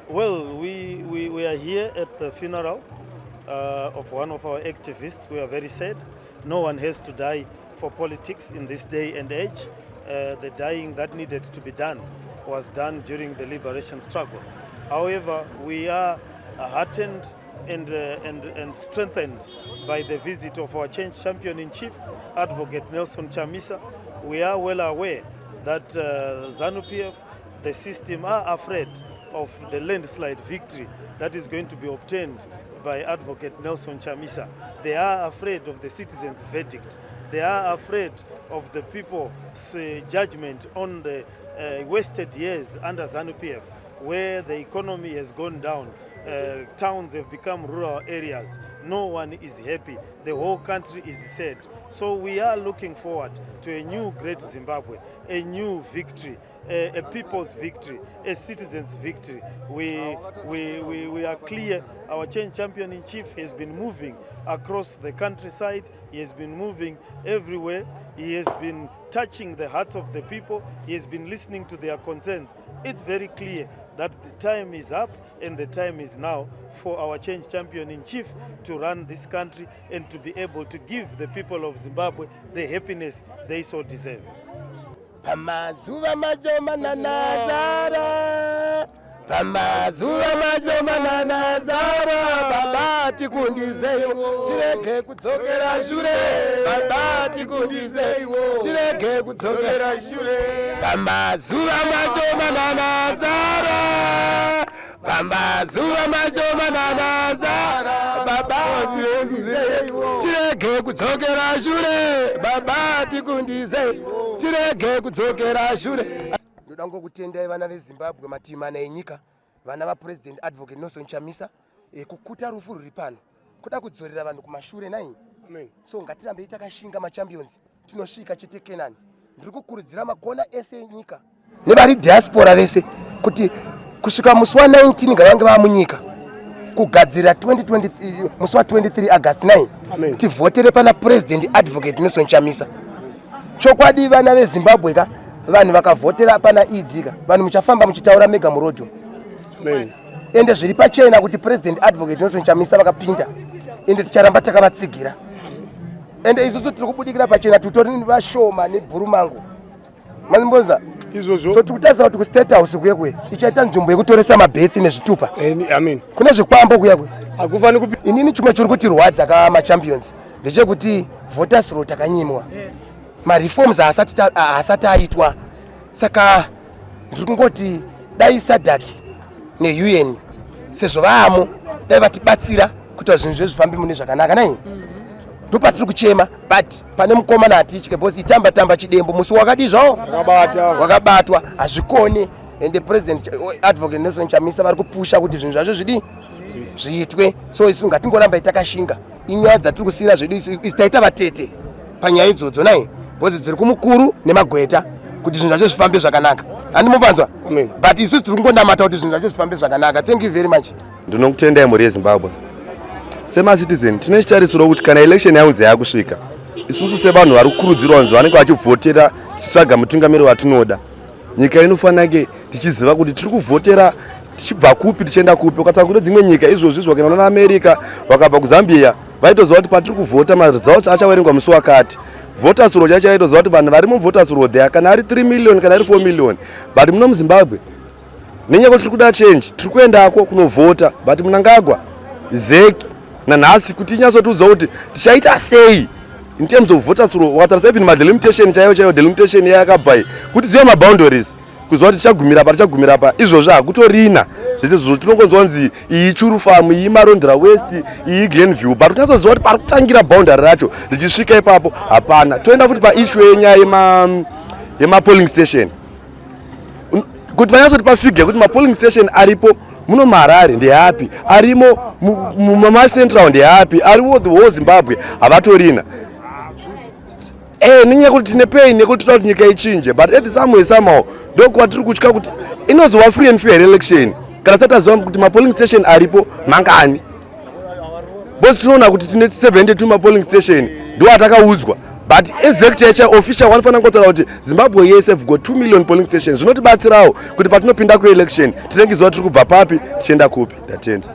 Well, we are here at the funeral of one of our activists. We are very sad. No one has to die for politics in this day and age. The dying that needed to be done was done during the liberation struggle. However, we are heartened and strengthened by the visit of our change champion-in-chief, Advocate Nelson Chamisa. We are well aware that ZANU-PF, the system, are afraid of the landslide victory that is going to be obtained by Advocate Nelson Chamisa. They are afraid of the citizens' verdict. They are afraid of the people's judgment on the wasted years under ZANU-PF, where the economy has gone down. Towns have become rural areas. No one is happy. The whole country is sad. So we are looking forward to a new great Zimbabwe, a new victory, a people's victory, a citizen's victory. We are clear. Our change champion-in-chief has been moving across the countryside. He has been moving everywhere. He has been touching the hearts of the people. He has been listening to their concerns. It's very clear that the time is up and the time is now for our change champion-in-chief to run this country and to be able to give the people of Zimbabwe the happiness they so deserve. Pamazuva majoma na nazara, pamazuva majoma na nazara, baba tikundizeyo tirege kudzokera shure, baba tikundizeyo tirege kudzokera shure. Pamazuva majoma na nazara, pamazuva majoma na nazara, baba tikundizeyo tirege kudzokera shure, baba tikundizeyo tirege kudzokera shure. Ndoda ngokutendai vana veZimbabwe mativi mana enyika, vana vaPresident Advocate Nelson Chamisa kukuta rufu ruri pano kuda kudzorera vanhu kumashure nai. So ngatirambe takashinga machampions tinosvika chete Kenani. Ndiri kukurudzira magona ese enyika nevari diaspora vese kuti kusvika musi wa19 ngavange vamunyika kugadzira 2020 musi wa23 August 9 tivhotere pana President Advocate Nelson Chamisa. Chokwadi vana veZimbabwe ka vanhu vakavhotera pana ED ka vanhu muchafamba muchitaura mega murodho. Ende zviri pachena kuti President Advocate Nelson Chamisa vakapinda ende ticharamba takavatsigira. Ende isusu tiri kubudikira pachena tutori vashoma nebhurumango malimbonza izvozvo. So tikutaza kuti ku-State House kuyekwe ichaita nzvimbo yekutoresa mabhethi nezvitupa. Kuna zvikwambo kuyekwe akufani kupi. Inini chimwe chiri kuti rwadza kamachampions ndechekuti voters roll takanyimwa. Reforms asati aitwa. Saka ndiri kungoti dai SADC neUN sezvo vaamo dai vatibatsira kuti zvinhu zvezvifambi mune zvakanaka nai. Ndopatiri kuchema but pane mukomana atichike bosi itamba chidembo musi wakadizvo wakabatwa hazvikone. And the President Advocate Nelson Chamisa vari kupusha kuti zvinhu zvacho zvidi zviitwe. So isu ngatingoramba takashinga inyaya dzatiri kusiyira zvedu isi taita vatete panyaya idzodzo nai bozi dziri kumukuru nemagweta kuti zvinhu zvacho zvifambe zvakanaka. Handimupanzwa but isusu tiri kungonamata kuti zvinhu zvacho zvifambe zvakanaka. Thank you very much. Ndinokutendai muri yeZimbabwe. Semacitizen tine chitarisiro kuti kana election yaunze yakusvika isusu sevanhu vari kukurudzirwa kunzi vanenge vachivhotera tichitsvaga mutungamiri watinoda. Nyika inofanira tichiziva kuti tiri kuvhotera tichibva kupi tichienda kupi. Ukatsa kune dzimwe nyika izvozvi zvakaenda na America vakabva kuZambia vaitoziva kuti patiri kuvhota maresults achaverengwa musi wakati. Voters roll chacho yaitoziva kuti vanhu vari muvoters roll there kana ari 3 million kana ari 4 million. But muno muZimbabwe nenyaya kuti tiri kuda change tiri kuendako kunovhota but Mnangagwa Zeki nanhasi kuti inyatsotudza kuti tichaita sei in terms of voters roll. Watarisa even madelimitation chaiyo delimitation yakabva kuti zive maboundaries kuziva kuti tichagumira pa izvozvo hakutorina zvese zvozvo tinongonzwa kunzi iyi Churu Farm iyi Marondera West iyi Glenview but kunyatsoziva kuti pari kutangira boundary racho richisvika ipapo hapana. Toenda futi paissue yenyaya yemapolling station kuti vanyatsoti pafigure kuti mapolling station aripo muno Harare ndeapi, arimo mumacentral ndeapi, ariwo the whole Zimbabwe havatorina. Nenyaya kuti tine pain nekuti toda kuti nyika ichinje but at somehow ndokwatiri kutya kuti inozova free and fair election kana tataziva kuti mapolling station aripo mangani. Bosi tinoona kuti tine 72 mapolling station ndo atakaudzwa but executive official wanofana ngotora kuti Zimbabwe yese have got 2 million polling stations. Zvinotibatsirawo kuti patinopinda kuelection tinenge ziva tiri kubva papi tichienda kupi. Ndatenda.